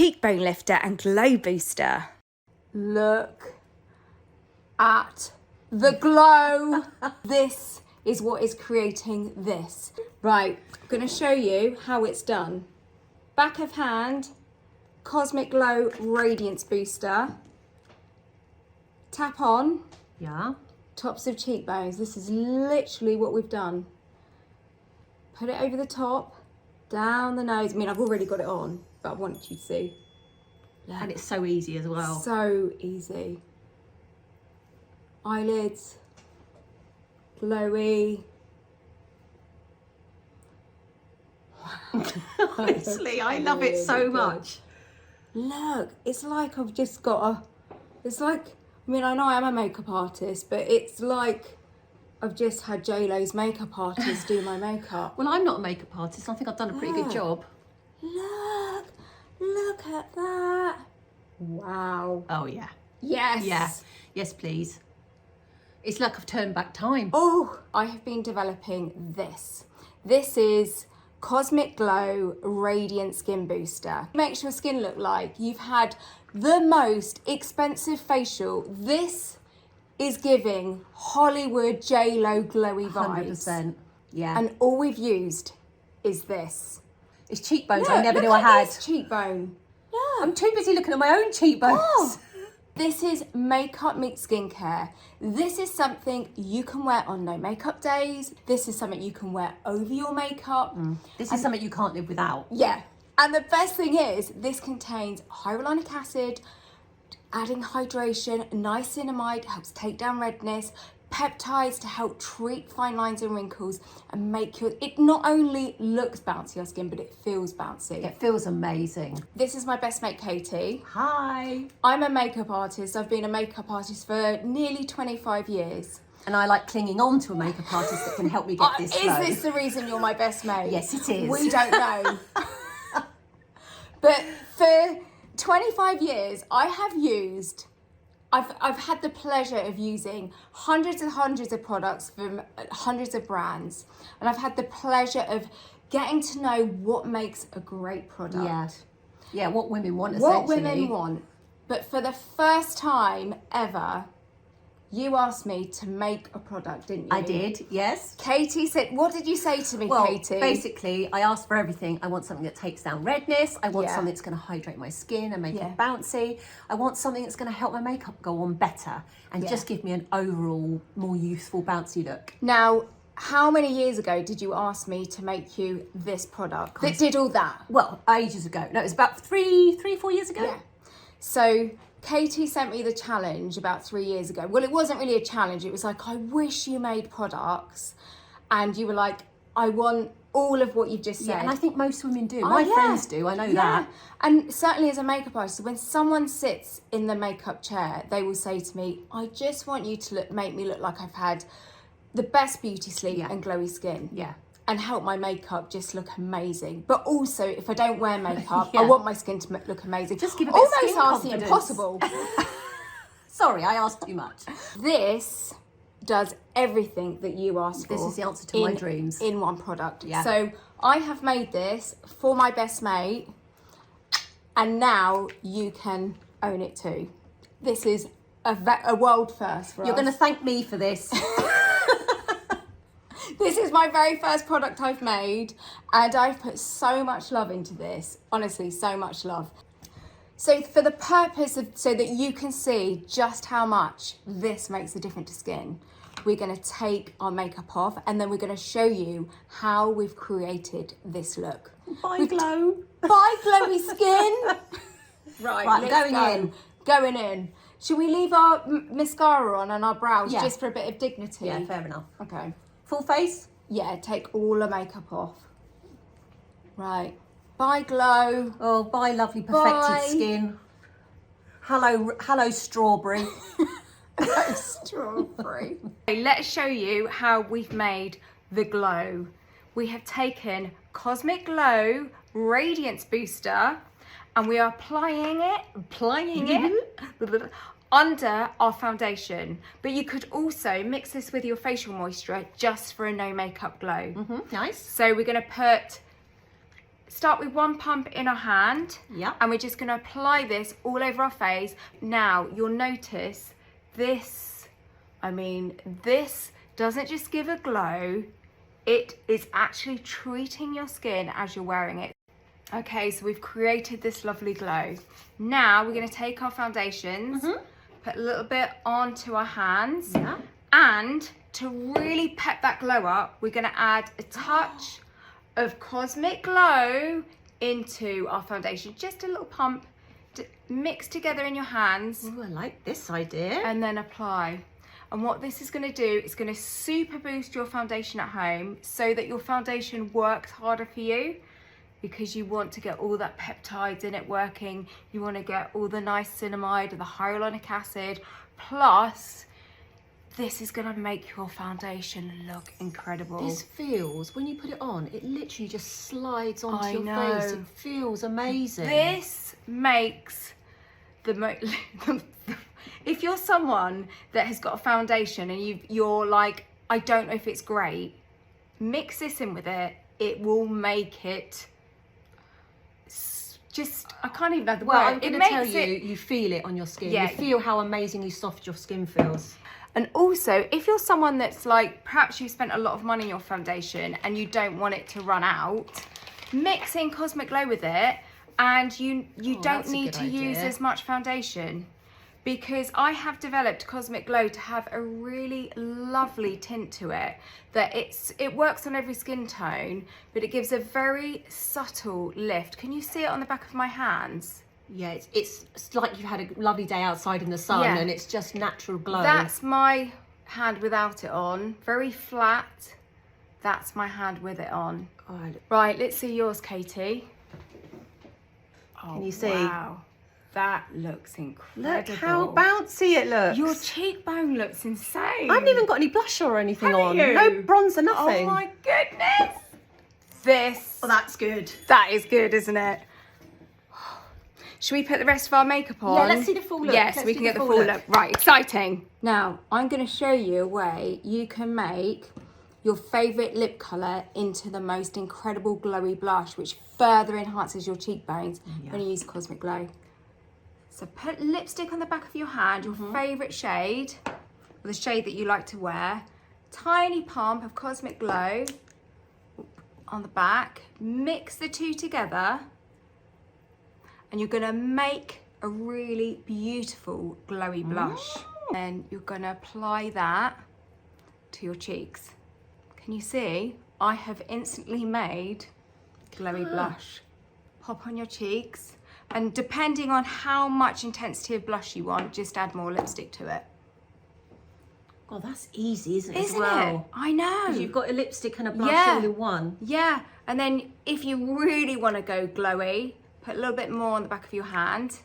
cheekbone lifter and glow booster. Look at the glow. This is what is creating this. Right, I'm going to show you how it's done. Back of hand, Cosmic Glow Radiance Booster. Tap on. Yeah. Tops of cheekbones. This is literally what we've done. Put it over the top, down the nose. I mean, I've already got it on, but I want you to see. Look. And it's so easy as well. So easy. Eyelids, glowy. Honestly, I love it so much. Look, it's like I've just got a, it's like, I mean, I know I am a makeup artist, but it's like I've just had J-Lo's makeup artist do my makeup. Well, I'm not a makeup artist. I think I've done a pretty good job. Look at that. Wow. Oh, yeah. Yes. Yeah. Yes, please. It's like I've turned back time. Oh, I have been developing this. This is Cosmic Glow Radiant Skin Booster. Makes your skin look like you've had the most expensive facial. This is giving Hollywood J-Lo glowy vibes. 100%. Yeah. And all we've used is this. It's cheekbones Look, I never knew I look at had. this cheekbone. Look. I'm too busy looking at my own cheekbones. Oh. This is makeup meets skincare. This is something you can wear on no makeup days. This is something you can wear over your makeup. This is something you can't live without. Yeah. And the best thing is, this contains hyaluronic acid, adding hydration, niacinamide, helps take down redness, peptides to help treat fine lines and wrinkles and make your, it not only looks bouncy on skin, but it feels bouncy. It feels amazing. This is my best mate, Katie. Hi. I'm a makeup artist. I've been a makeup artist for nearly 25 years. And I like clinging on to a makeup artist that can help me get this glow. Is this the reason you're my best mate? Yes, it is. We don't know. But for 25 years, I have used, I've had the pleasure of using hundreds and hundreds of products from hundreds of brands. And I've had the pleasure of getting to know what makes a great product. Yeah. Yeah, what women want, essentially. What women want. But for the first time ever, you asked me to make a product, didn't you? I did, yes. Katie said, what did you say to me, Well, Katie? basically, I asked for everything. I want something that takes down redness. I want Yeah. something that's going to hydrate my skin and make Yeah. it bouncy. I want something that's going to help my makeup go on better and Yeah. just give me an overall more youthful, bouncy look. Now, how many years ago did you ask me to make you this product that did all that? Well, ages ago. No, it was about 4 years ago. Yeah. So Katie sent me the challenge about 3 years ago. Well, it wasn't really a challenge. It was like, I wish you made products. And you were like, I want all of what you've just said. Yeah, and I think most women do. Oh, My yeah. friends do, I know that. And certainly as a makeup artist, when someone sits in the makeup chair, they will say to me, I just want you to make me look like I've had the best beauty sleep and glowy skin. Yeah. And help my makeup just look amazing. But also, if I don't wear makeup, Yeah. I want my skin to look amazing. Just give a bit of skin almost ask the confidence. impossible. Sorry, I asked too much. This does everything that you asked for. This is the answer to my dreams. In one product. Yeah. So I have made this for my best mate, and now you can own it too. This is a world first for us. You're going to thank me for this. This is my very first product I've made, and I've put so much love into this. Honestly, so much love. So for the purpose of, so that you can see just how much this makes a difference to skin, we're going to take our makeup off, and then we're going to show you how we've created this look. Bye, glow. Bye, glowy skin. Right, Right, let's going go. in. Going in. Should we leave our mascara on and our brows Yeah. just for a bit of dignity? Yeah, fair enough. Okay. Full face? Yeah, take all the makeup off. Right. Bye, glow. Oh, bye, lovely, perfected Bye. skin. Hello, strawberry. Strawberry. Let's show you how we've made the glow. We have taken Cosmic Glow Radiance Booster, and we are applying it under our foundation. But you could also mix this with your facial moisture just for a no makeup glow. Nice. So we're going to put start with one pump in our hand. Yeah. And we're just going to apply this all over our face. Now, you'll notice this, this doesn't just give a glow. It is actually treating your skin as you're wearing it. Okay, so we've created this lovely glow. Now we're going to take our foundations, put a little bit onto our hands, and to really pep that glow up, we're going to add a touch of Cosmic Glow into our foundation. Just a little pump to mix together in your hands. Oh, I like this idea. And then apply. And what this is going to do, it's going to super boost your foundation at home so that your foundation works harder for you, because you want to get all that peptides in it working. You want to get all the niacinamide and the hyaluronic acid. Plus, this is going to make your foundation look incredible. This feels, when you put it on, it literally just slides onto your know. face. It feels amazing. This makes if you're someone that has got a foundation and you're like, I don't know if it's great, mix this in with it. It will make it just, I can't even know the word. Well, I'm going to tell you, it, you feel it on your skin. Yeah. You feel how amazingly soft your skin feels. And also, if you're someone that's like, perhaps you spent a lot of money on your foundation and you don't want it to run out, mix in Cosmic Glow with it, and you don't need to use as much foundation. Because I have developed Cosmic Glow to have a really lovely tint to it, that it works on every skin tone, but it gives a very subtle lift. Can you see it on the back of my hands? Yeah, it's like you've had a lovely day outside in the sun, and it's just natural glow. That's my hand without it on, very flat. That's my hand with it on. Right, let's see yours, Katie. Can you see? Wow, that looks incredible. Look how bouncy it looks. Your cheekbone looks insane. I haven't even got any blusher or anything on. You? No bronzer, nothing. Oh my goodness. This. Oh, that's good. That is good, isn't it? Should we put the rest of our makeup on? Yeah, let's see the full look. Yes, Let's we do can the get the full full look. look. Right, exciting. Now, I'm going to show you a way you can make your favourite lip colour into the most incredible glowy blush, which further enhances your cheekbones when you use Cosmic Glow. So put lipstick on the back of your hand, your favourite shade, or the shade that you like to wear. Tiny pump of Cosmic Glow on the back. Mix the two together, and you're going to make a really beautiful glowy blush. And you're going to apply that to your cheeks. Can you see? I have instantly made glowy blush. Pop on your cheeks, and depending on how much intensity of blush you want, just add more lipstick to it. God, that's easy, isn't it? Isn't as well? it? I know. Because you've got a lipstick and a blush all in one. Yeah, and then if you really want to go glowy, put a little bit more on the back of your hand.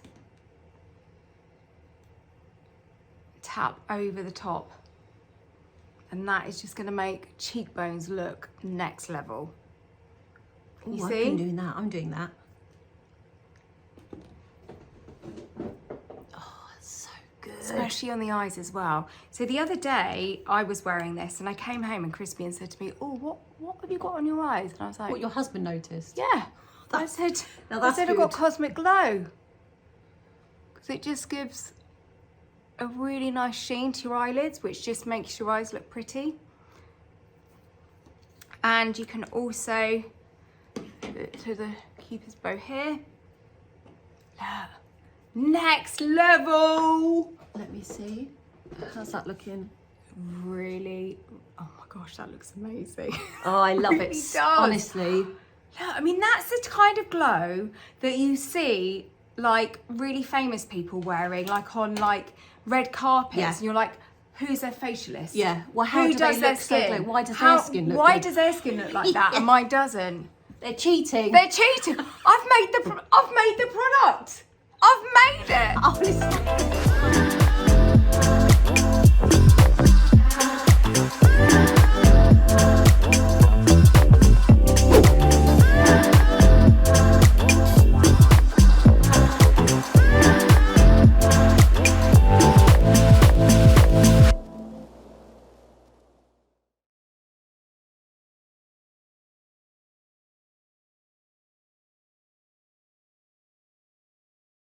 Tap over the top. And that is just going to make cheekbones look next level. You see? I'm doing that. I'm doing that. Oh, it's so good. Especially on the eyes as well. So the other day I was wearing this and I came home and Crispian said to me, oh, what have you got on your eyes? And I was like, What your husband noticed? yeah. I said that's I've got good. Cosmic Glow. Because it just gives a really nice sheen to your eyelids, which just makes your eyes look pretty. And you can also put it to the Cupid's bow here. Look. Next level. Let me see. How's that looking? Really, oh my gosh, that looks amazing. Oh, I love Really it. does. Honestly. Look, I mean, that's the kind of glow that you see like really famous people wearing, like on like red carpets, and you're like, who's their facialist? Yeah. Well, how who do does they their look so skin? glow? Why does their skin look Why good? does their skin look like that and mine doesn't? They're cheating. They're cheating. I've made the product. I've made it. Honestly.